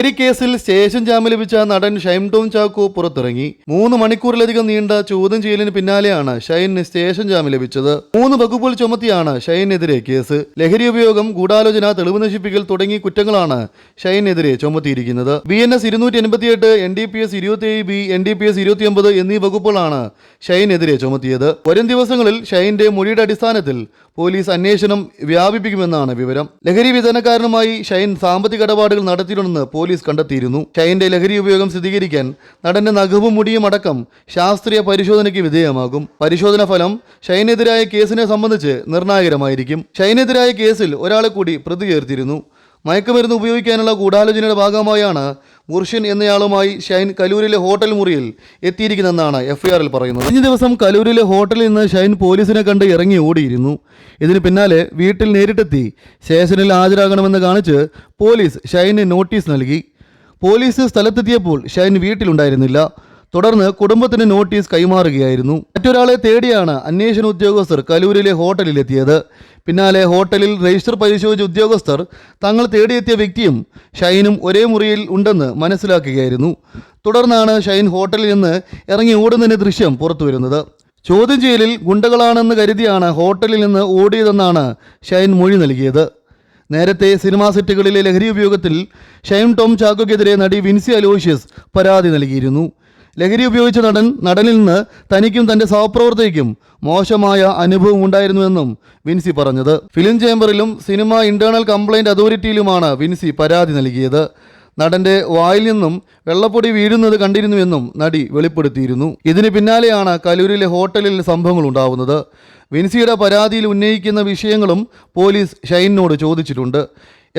ഈ കേസിൽ സ്റ്റേഷൻ ജാമ്യം ലഭിച്ച നടൻ ഷൈൻ ടോം ചാക്കോ പുറത്തിറങ്ങി. 3 മണിക്കൂറിലധികം നീണ്ട ചോദ്യം ചെയ്യലിന് പിന്നാലെയാണ് ഷൈനിന് സ്റ്റേഷൻ ജാമ്യം ലഭിച്ചത്. 3 വകുപ്പുകൾ ചുമത്തിയാണ് ഷൈനെതിരെ കേസ്. ലഹരി ഉപയോഗം, ഗൂഢാലോചന, തെളിവ് നശിപ്പിക്കൽ തുടങ്ങിയ കുറ്റങ്ങളാണ് ഷൈനെതിരെ ചുമത്തിയിരിക്കുന്നത്. BNS 288, NDPS 27B, NDPS 29 എന്നീ വകുപ്പുകളാണ് ഷൈനെതിരെ ചുമത്തിയത്. വരും ദിവസങ്ങളിൽ ഷൈന്റെ മൊഴിയുടെ അടിസ്ഥാനത്തിൽ പോലീസ് അന്വേഷണം വ്യാപിപ്പിക്കുമെന്നാണ് വിവരം. ലഹരി വിതരണക്കാരനുമായി ഷൈൻ സാമ്പത്തിക ഇടപാടുകൾ നടത്തിയിട്ടുണ്ടെന്ന് പോലീസ് കണ്ടെത്തിയിരുന്നു. ഷൈന്റെ ലഹരി ഉപയോഗം സ്ഥിരീകരിക്കാൻ നടന്റെ നഖവും മുടിയും അടക്കം ശാസ്ത്രീയ പരിശോധനയ്ക്ക് വിധേയമാകും. പരിശോധന ഫലം ഷൈനെതിരായ കേസിനെ സംബന്ധിച്ച് നിർണായകമായിരിക്കും. ഷൈനെതിരായ കേസിൽ ഒരാളെ കൂടി പ്രതി ചേർത്തിരുന്നു. മയക്കുമരുന്ന് ഉപയോഗിക്കാനുള്ള ഗൂഢാലോചനയുടെ ഭാഗമായാണ് മുർഷിൻ എന്നയാളുമായി ഷൈൻ കലൂരിലെ ഹോട്ടൽ മുറിയിൽ എത്തിയിരിക്കുന്നതെന്നാണ് FIR-ൽ പറയുന്നത്. കഴിഞ്ഞ ദിവസം കലൂരിലെ ഹോട്ടലിൽ നിന്ന് ഷൈൻ പോലീസിനെ കണ്ട് ഇറങ്ങി ഓടിയിരുന്നു. ഇതിന് പിന്നാലെ വീട്ടിൽ നേരിട്ടെത്തി സ്റ്റേഷനിൽ ഹാജരാകണമെന്ന് കാണിച്ച് പോലീസ് ഷൈന് നോട്ടീസ് നൽകി. പോലീസ് സ്ഥലത്തെത്തിയപ്പോൾ ഷൈൻ വീട്ടിലുണ്ടായിരുന്നില്ല. തുടർന്ന് കുടുംബത്തിന് നോട്ടീസ് കൈമാറുകയായിരുന്നു. മറ്റൊരാളെ തേടിയാണ് അന്വേഷണ ഉദ്യോഗസ്ഥർ കലൂരിലെ ഹോട്ടലിലെത്തിയത്. പിന്നാലെ ഹോട്ടലിൽ രജിസ്റ്റർ പരിശോധിച്ച ഉദ്യോഗസ്ഥർ തങ്ങൾ തേടിയെത്തിയ വ്യക്തിയും ഷൈനും ഒരേ മുറിയിൽ ഉണ്ടെന്ന് മനസ്സിലാക്കുകയായിരുന്നു. തുടർന്നാണ് ഷൈൻ ഹോട്ടലിൽ നിന്ന് ഇറങ്ങി ഓടുന്നതിൻ്റെ ദൃശ്യം പുറത്തുവരുന്നത്. ചോദ്യം ചെയ്യലിൽ ഗുണ്ടകളാണെന്ന് കരുതിയാണ് ഹോട്ടലിൽ നിന്ന് ഓടിയതെന്നാണ് ഷൈൻ മൊഴി നൽകിയത്. നേരത്തെ സിനിമാ സെറ്റുകളിലെ ലഹരി ഉപയോഗത്തിൽ ഷൈൻ ടോം ചാക്കോയ്ക്കെതിരെ നടി വിൻസി അലോഷ്യസ് പരാതി നൽകിയിരുന്നു. ലഹരി ഉപയോഗിച്ച നടനിൽ നിന്ന് തനിക്കും തൻ്റെ സഹപ്രവർത്തകയ്ക്കും മോശമായ അനുഭവം ഉണ്ടായിരുന്നുവെന്നും വിൻസി പറഞ്ഞത്. ഫിലിം ചേംബറിലും സിനിമ ഇന്റേണൽ കംപ്ലൈൻറ്റ് അതോറിറ്റിയിലുമാണ് വിൻസി പരാതി നൽകിയത്. നടന്റെ വായിൽ നിന്നും വെള്ളപ്പൊടി വീഴുന്നത് കണ്ടിരുന്നുവെന്നും നടി വെളിപ്പെടുത്തിയിരുന്നു. ഇതിന് പിന്നാലെയാണ് കലൂരിലെ ഹോട്ടലിൽ സംഭവങ്ങൾ ഉണ്ടാവുന്നത്. വിൻസിയുടെ പരാതിയിൽ ഉന്നയിക്കുന്ന വിഷയങ്ങളും പോലീസ് ഷൈനിനോട് ചോദിച്ചിട്ടുണ്ട്.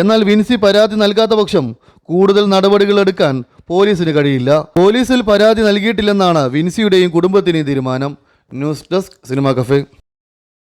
എന്നാൽ വിൻസി പരാതി നൽകാത്ത പക്ഷം കൂടുതൽ നടപടികൾ എടുക്കാൻ പോലീസിന് കഴിയില്ല. പോലീസിൽ പരാതി നൽകിയിട്ടില്ലെന്നാണ് വിൻസിയുടെയും കുടുംബത്തിൻ്റെയും തീരുമാനം. News desk cinema cafe.